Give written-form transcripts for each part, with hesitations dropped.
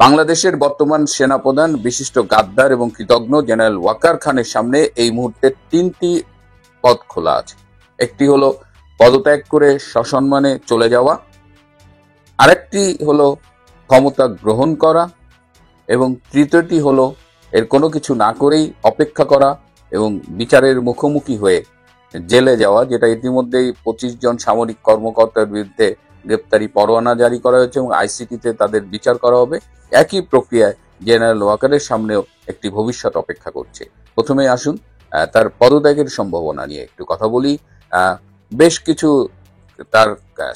বাংলাদেশের বর্তমান সেনাপ্রধান বিশিষ্ট গাদ্দার এবং কৃতজ্ঞ জেনারেল ওয়াকার খানের সামনে এই মুহূর্তে তিনটি পথ খোলা আছে। একটি হলো পদত্যাগ করে সসম্মানে চলে যাওয়া, আরেকটি হলো ক্ষমতা গ্রহণ করা, এবং তৃতীয়টি হলো এর কোনো কিছু না করেই অপেক্ষা করা এবং বিচারের মুখোমুখি হয়ে জেলে যাওয়া, যেটা ইতিমধ্যেই 25 জন সামরিক কর্মকর্তার বিরুদ্ধে গ্রেপ্তারি পরোয়ানা জারি করা হয়েছে এবং আইসিটিতে তাদের বিচার করা হবে। একই প্রক্রিয়ায় জেনারেল ওয়াকারের সামনেও একটি ভবিষ্যৎ অপেক্ষা করছে। প্রথমে আসুন তার পদত্যাগের সম্ভাবনা নিয়ে একটু কথা বলি। বেশ কিছু তার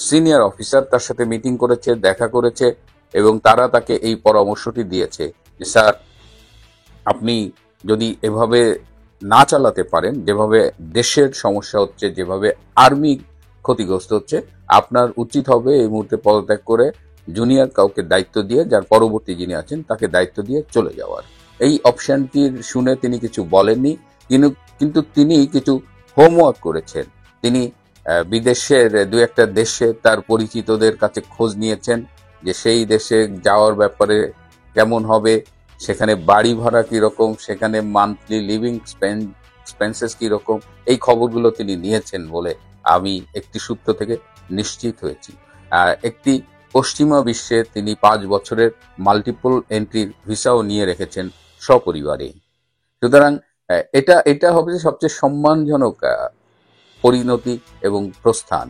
সিনিয়র অফিসার তার সাথে মিটিং করেছে, দেখা করেছে, এবং তারা তাকে এই পরামর্শটি দিয়েছে যে স্যার, আপনি যদি এভাবে না চালাতে পারেন, যেভাবে দেশের সমস্যা হচ্ছে, যেভাবে আর্মি ক্ষতিগ্রস্ত হচ্ছে, আপনার উচিত হবে এই মুহূর্তে পদত্যাগ করে জুনিয়র কাউকে দায়িত্ব দিয়ে, যার পরবর্তী যিনি আছেন তাকে দায়িত্ব দিয়ে চলে যাওয়ার। এই অপশনটির শুনে তিনি কিছু বলেননি, কিন্তু তিনি কিছু হোমওয়ার্ক করেছেন। তিনি বিদেশের দু একটা দেশে তার পরিচিতদের কাছে খোঁজ নিয়েছেন যে সেই দেশে যাওয়ার ব্যাপারে কেমন হবে, সেখানে বাড়ি ভাড়া কিরকম, সেখানে মান্থলি লিভিং এক্সপেন্সেস কিরকম, এই খবরগুলো তিনি নিয়েছেন বলে আমি একটি সূত্র থেকে নিশ্চিত হয়েছি। একটি পশ্চিমা বিশ্বে তিনি 5 বছরের মাল্টিপল এন্ট্রির ভিসাও নিয়ে রেখেছেন সপরিবারে। সুতরাং এটা হবে সবচেয়ে সম্মানজনক পরিণতি এবং প্রস্থান।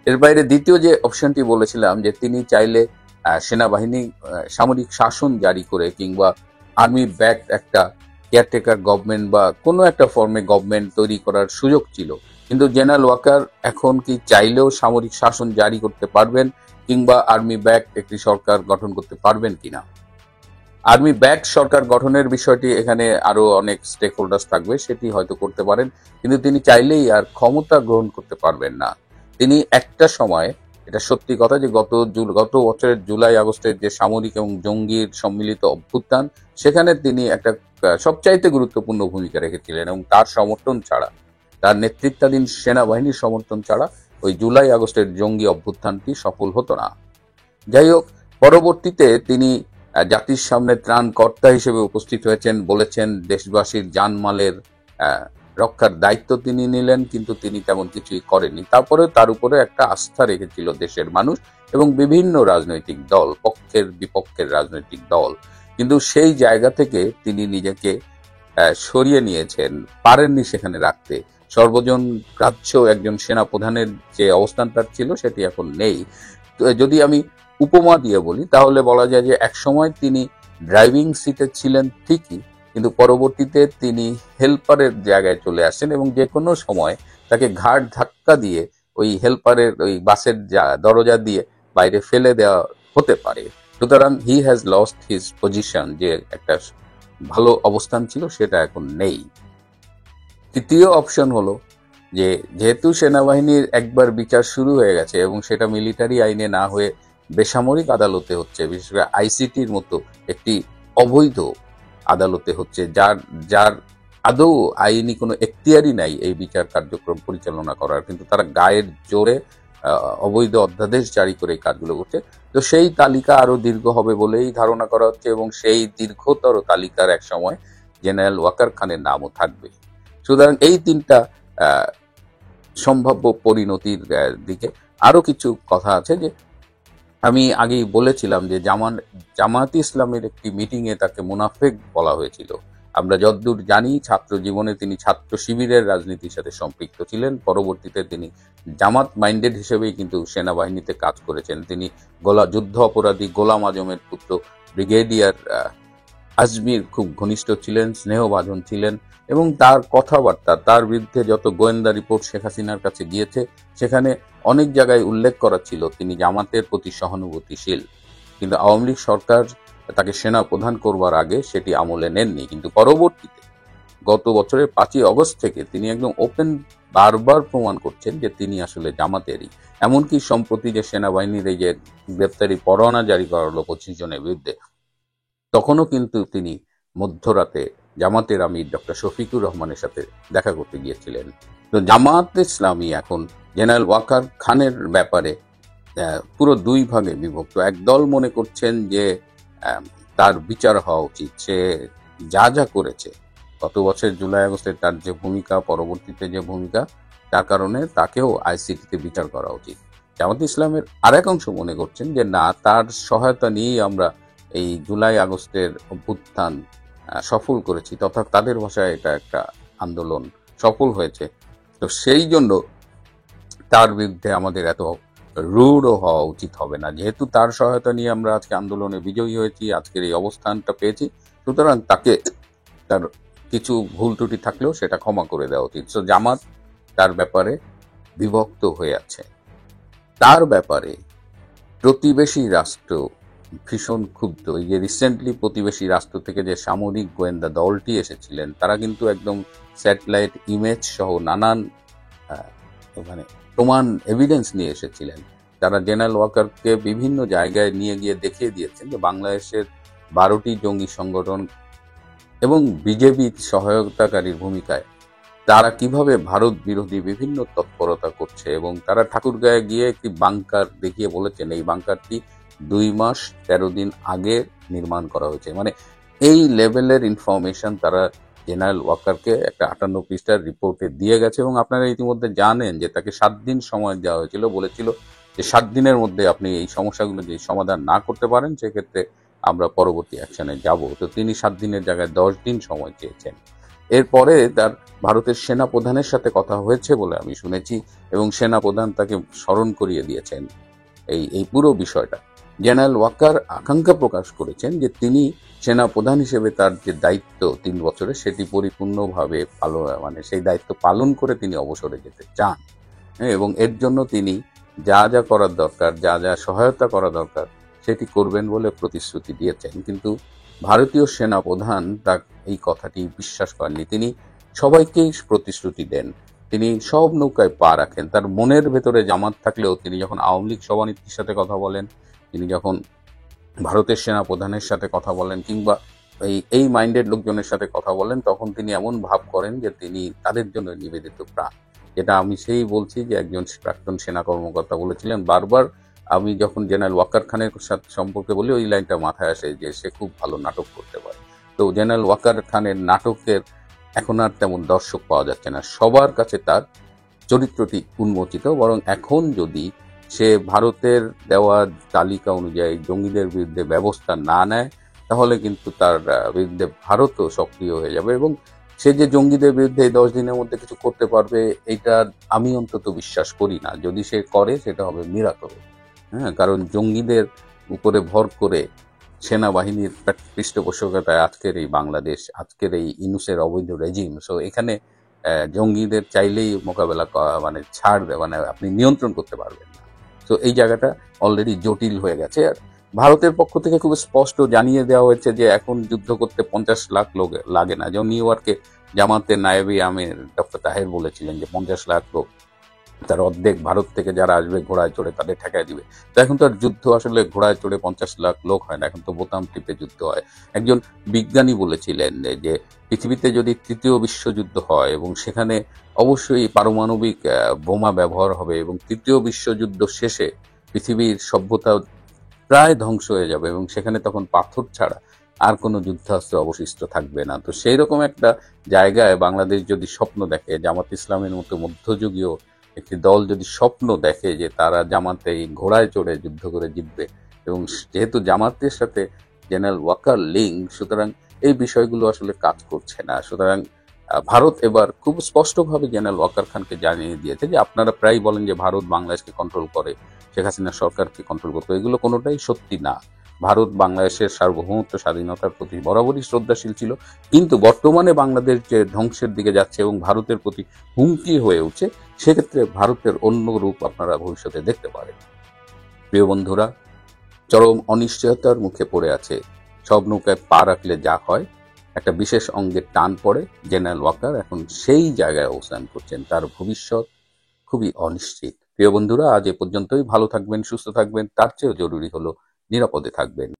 এর বাইরে দ্বিতীয় যে অপশনটি বলেছিলাম, যে তিনি চাইলে সেনাবাহিনী সামরিক শাসন জারি করে কিংবা আর্মি ব্যাকড একটা কেয়ারটেকার গভর্নমেন্ট বা কোনো একটা ফর্মে গভর্নমেন্ট তৈরি করার সুযোগ ছিল। কিন্তু জেনারেল ওয়াকার এখন কি চাইলেও সামরিক শাসন জারি করতে পারবেন কিংবা আর্মি ব্যাকড একটি সরকার গঠন করতে পারবেন কিনা? আর্মি ব্যাকড সরকার গঠনের বিষয়টি এখানে আরো অনেক স্টেক হোল্ডার্স থাকবে, সেটি হয়তো করতে পারেন, কিন্তু তিনি চাইলেই আর ক্ষমতা গ্রহণ করতে পারবেন না। তিনি একটা সময়, এটা সত্যি কথা, যে গত বছরের জুলাই আগস্টের যে সামরিক এবং জঙ্গির সম্মিলিত অভ্যুত্থান, সেখানে তিনি একটা সবচাইতে গুরুত্বপূর্ণ ভূমিকা রেখেছিলেন এবং তার সমর্থন ছাড়া, তার নেতৃত্বাধীন সেনাবাহিনীর সমর্থন ছাড়া ওই জুলাই আগস্টের জঙ্গি অভ্যুত্থানটি সফল হতো না। যাই হোক, পরবর্তীতে তিনি জাতির সামনে ত্রাণকর্তা হিসেবে উপস্থিত হয়েছেন, বলেছেন দেশবাসীর জানমালের রক্ষার দায়িত্ব তিনি নিলেন, কিন্তু তিনি তেমন কিছুই করেননি। তারপরে তার উপরে একটা আস্থা রেখেছিল দেশের মানুষ এবং বিভিন্ন রাজনৈতিক দল, পক্ষের বিপক্ষের রাজনৈতিক দল, কিন্তু সেই জায়গা থেকে তিনি নিজেকে সরিয়ে নিয়েছেন, পারেননি সেখানে রাখতে। সর্বজন গ্রাহ্য একজন সেনাপ্রধানের যে অবস্থান তার ছিল, সেটি এখন নেই। যদি আমি উপমা দিয়ে বলি, তাহলে বলা যায় যে একসময় তিনি ড্রাইভিং সিটে ছিলেন ঠিকই, কিন্তু পরবর্তীতে তিনি হেল্পারের জায়গায় চলে আসেন এবং যে কোনো সময় তাকে ঘাড় ধাক্কা দিয়ে ওই হেল্পারের ওই বাসের দরজা দিয়ে বাইরে ফেলে দেওয়া হতে পারে। সুতরাং he has lost his position, যে একটা ভালো অবস্থান ছিল সেটা এখন নেই। তৃতীয় অপশন হলো যে যেহেতু সেনাবাহিনীর একবার বিচার শুরু হয়ে গেছে এবং সেটা মিলিটারি আইনে না হয়ে বেসামরিক আদালতে হচ্ছে, বিশেষ করে আইসিটির মতো একটি অবৈধ আদালতে হচ্ছে, যার আদৌ আইনি কোনো এখতিয়ারই নাই এই বিচার কার্যক্রম পরিচালনা করার, কিন্তু তারা গায়ের জোরে অবৈধ অধ্যাদেশ জারি করে এই কাজগুলো করছে। তো সেই তালিকা আরো দীর্ঘ হবে বলেই ধারণা করা হচ্ছে এবং সেই দীর্ঘতর তালিকার এক সময় জেনারেল ওয়াকার খানের নামও থাকবে। সুতরাং এই তিনটা সম্ভাব্য পরিণতির দিকে আরো কিছু কথা আছে। যে আমি আগেই বলেছিলাম যে জামায়াতে ইসলামের একটি মিটিং এ তাকে মুনাফেক বলা হয়েছিল। আমরা যতদূর জানি, ছাত্র জীবনে তিনি ছাত্র শিবিরের রাজনীতির সাথে সম্পৃক্ত ছিলেন। পরবর্তীতে তিনি জামাত মাইন্ডেড হিসেবেই কিন্তু সেনাবাহিনীতে কাজ করেছেন। তিনি যুদ্ধ অপরাধী গোলাম আজমের পুত্র ব্রিগেডিয়ার আজমির খুব ঘনিষ্ঠ ছিলেন, স্নেহভাজন ছিলেন, এবং তার কথাবার্তা, তার বিরুদ্ধে যত গোয়েন্দা রিপোর্ট শেখ হাসিনার কাছে গিয়েছে, সেখানে অনেক জায়গায় উল্লেখ করা ছিল তিনি জামাতের প্রতি সহানুভূতিশীল। কিন্তু আওয়ামী লীগ সরকার তাকে সেনা প্রধান করবার আগে সেটি আমলে নেননি, কিন্তু পরবর্তীতে গত বছরের 5ই অগস্ট থেকে তিনি একদম ওপেন বারবার প্রমাণ করছেন যে তিনি আসলে জামাতেরই। এমনকি সম্প্রতি যে সেনাবাহিনীর এই যে গ্রেপ্তারি পরোয়ানা জারি করা হলো 25 জনের বিরুদ্ধে, তখনও কিন্তু তিনি মধ্যরাতে জামাতের আমির ডক্টর শফিকুর রহমানের সাথে দেখা করতে গিয়েছিলেন। তো জামাত ইসলামী এখন জেনারেল ওয়াকার খানের ব্যাপারে পুরো দুই ভাগে বিভক্ত। এক দল মনে করছেন যে আম, তার বিচার হওয়া উচিত। সে যা যা করেছে গত বছর জুলাই আগস্টে, তার যে ভূমিকা, পরবর্তীতে যে ভূমিকা, তার কারণে তাকেও আইসিটিতে বিচার করা উচিত। জামাত ইসলামের আরেক অংশ মনে করছেন যে না, তার সহায়তা নিয়েই আমরা এই জুলাই আগস্টের অভ্যুত্থান সফল করেছি, তথা তাদের ভাষায় এটা একটা আন্দোলন সফল হয়েছে। তো সেই জন্য তার বিরুদ্ধে আমাদের এত রূঢ় হওয়া উচিত হবে না। যেহেতু তার সহায়তা নিয়ে আমরা আজকে আন্দোলনে বিজয়ী হয়েছি, আজকের এই অবস্থানটা পেয়েছি, সুতরাং তাকে তার কিছু ভুল ত্রুটি থাকলেও সেটা ক্ষমা করে দেওয়া উচিত। সো জামাত তার ব্যাপারে বিভক্ত হয়ে আছে। তার ব্যাপারে প্রতিবেশী রাষ্ট্র ভীষণ ক্ষুব্ধ। এই যে রিসেন্টলি প্রতিবেশী রাষ্ট্র থেকে যে সামরিক গোয়েন্দা দলটি এসেছিলেন, তারা কিন্তু একদম স্যাটেলাইট ইমেজ সহ নানান আহ, মানে প্রমাণ, এভিডেন্স নিয়ে এসেছিলেন। তারা জেনারেল ওয়াকারকে বিভিন্ন জায়গায় নিয়ে গিয়ে দেখিয়ে দিয়েছেন যে বাংলাদেশের 12টি জঙ্গি সংগঠন এবং বিজেপি সহায়তাকারীর ভূমিকায় তারা কিভাবে ভারত বিরোধী বিভিন্ন তৎপরতা করছে। এবং তারা ঠাকুরগাঁয়ে গিয়ে একটি বাংকার দেখিয়ে বলেছেন এই বাংকারটি 2 মাস 13 দিন আগে নির্মাণ করা হয়েছে। মানে এই লেভেলের ইনফরমেশন তারা জেনারেল ওয়াকারকে একটা 58 পৃষ্ঠার রিপোর্টে দিয়ে গেছে। এবং আপনারা ইতিমধ্যে জানেন যে তাকে 7 দিন সময় দেওয়া হয়েছিল, বলেছিল যে 7 দিনের মধ্যে আপনি এই সমস্যাগুলো যদি সমাধান না করতে পারেন সেক্ষেত্রে আমরা পরবর্তী অ্যাকশনে যাব। তো তিনি 7 দিনের জায়গায় 10 দিন সময় চেয়েছেন। এরপরে তার ভারতের সেনা প্রধানের সাথে কথা হয়েছে বলে আমি শুনেছি, এবং সেনা প্রধান তাকে স্মরণ করিয়ে দিয়েছেন এই এই পুরো বিষয়টা। জেনারেল ওয়াকার আকাঙ্ক্ষা প্রকাশ করেছেন যে তিনি সেনা প্রধান হিসেবে তার যে দায়িত্ব 3 বছরে, সেটি পরিপূর্ণভাবে সেই দায়িত্ব পালন করে তিনি অবসরে যেতে চান। এবং এর জন্য তিনি যা যা করার দরকার, যা যা সহায়তা করা দরকার সেটি করবেন বলে প্রতিশ্রুতি দিয়েছেন। কিন্তু ভারতীয় সেনা প্রধান তা এই কথাটি বিশ্বাস করেননি। তিনি সবাইকেই প্রতিশ্রুতি দেন, তিনি সব নৌকায় পা রাখেন। তার মনের ভেতরে জামাত থাকলেও তিনি যখন আওয়ামী লীগ সভানেত্রীর সাথে কথা বলেন, তিনি যখন ভারতের সেনা প্রধানের সাথে কথা বলেন, কিংবা এই মাইন্ডেড লোকজনের সাথে কথা বলেন, তখন তিনি এমন ভাব করেন যে তিনি তাদের জন্য নিবেদিত প্রাণ। যেটা আমি সেই বলছি যে একজন প্রাক্তন সেনা কর্মকর্তা বলেছিলেন বারবার। আমি যখন জেনারেল ওয়াকার খানের সাথে সম্পর্কে বলি, ওই লাইনটা মাথায় আসে যে সে খুব ভালো নাটক করতে পারে। তো জেনারেল ওয়াকার খানের নাটকের এখন আর তেমন দর্শক পাওয়া যাচ্ছে না, সবার কাছে তার চরিত্রটি উন্মোচিত। বরং এখন যদি সে ভারতের দেওয়া তালিকা অনুযায়ী জঙ্গিদের বিরুদ্ধে ব্যবস্থা না নেয়, তাহলে কিন্তু তার বিরুদ্ধে ভারতও সক্রিয় হয়ে যাবে। এবং সে যে জঙ্গিদের বিরুদ্ধে এই 10 দিনের মধ্যে কিছু করতে পারবে, এটা আমি অন্তত বিশ্বাস করি না। যদি সে করে সেটা হবে মিরাকল। হ্যাঁ, কারণ জঙ্গিদের উপরে ভর করে সেনাবাহিনীর পৃষ্ঠপোষকতায় আজকের এই বাংলাদেশ, আজকের এই ইনুসের অবৈধ রেজিম। সো এখানে জঙ্গিদের চাইলেই মোকাবেলা আপনি নিয়ন্ত্রণ করতে পারবেন না। তো এই জায়গাটা অলরেডি জটিল হয়ে গেছে। আর ভারতের পক্ষ থেকে খুব স্পষ্ট জানিয়ে দেওয়া হয়েছে যে এখন যুদ্ধ করতে 50 লাখ লোক লাগে না। যেমন নিউ ইয়র্কে জামাতের নায়েবে আমির ডক্টর তাহের বলেছিলেন যে 50 লাখ লোক, তার অর্ধেক ভারত থেকে যারা আসবে ঘোড়ায় চড়ে তাদের ঠেকায় দিবে। তো এখন তো আর যুদ্ধ আসলে ঘোড়ায় চড়ে 50 লাখ লোক হয় না, এখন তো বোতাম টিপে যুদ্ধ হয়। একজন বিজ্ঞানী বলেছিলেন যে পৃথিবীতে যদি 3য় বিশ্বযুদ্ধ হয় এবং সেখানে অবশ্যই পারমাণবিক বোমা ব্যবহার হবে, এবং 3য় বিশ্বযুদ্ধ শেষে পৃথিবীর সভ্যতা প্রায় ধ্বংস হয়ে যাবে, এবং সেখানে তখন পাথর ছাড়া আর কোনো যুদ্ধাস্ত্র অবশিষ্ট থাকবে না। তো সেই রকম একটা জায়গায় বাংলাদেশ যদি স্বপ্ন দেখে, জামাত ইসলামের মতো মধ্যযুগীয় একটি দল যদি স্বপ্ন দেখে যে তারা জামাতে এই ঘোড়ায় চড়ে যুদ্ধ করে জিতবে, এবং যেহেতু জামাতের সাথে জেনারেল ওয়াকার লিঙ্ক, সুতরাং এই বিষয়গুলো আসলে কাজ করছে না। সুতরাং ভারত এবার খুব স্পষ্টভাবে জেনারেল ওয়াকার খানকে জানিয়ে দিয়েছে যে আপনারা প্রায় বলেন যে ভারত বাংলাদেশকে কন্ট্রোল করে, শেখ হাসিনা সরকারকে কন্ট্রোল করতে, এগুলো কোনোটাই সত্যি না। ভারত বাংলাদেশের সার্বভৌমত্ব, স্বাধীনতার প্রতি বরাবরই শ্রদ্ধাশীল ছিল, কিন্তু বর্তমানে বাংলাদেশ যে ধ্বংসের দিকে যাচ্ছে এবং ভারতের প্রতি হুমকি হয়ে উঠছে, সেক্ষেত্রে ভারতের অন্য রূপ আপনারা ভবিষ্যতে দেখতে পারেন। প্রিয় বন্ধুরা, চরম অনিশ্চয়তার মুখে পড়ে আছে। সব নৌকায় পা রাখলে যা হয়, একটা বিশেষ অঙ্গের টান পড়ে। জেনারেল ওয়াকার এখন সেই জায়গায় অবস্থান করছেন, তার ভবিষ্যৎ খুবই অনিশ্চিত। প্রিয় বন্ধুরা, আজ এ পর্যন্তই। ভালো থাকবেন, সুস্থ থাকবেন, তার চেয়েও জরুরি হলো নিরাপদে থাকবেন।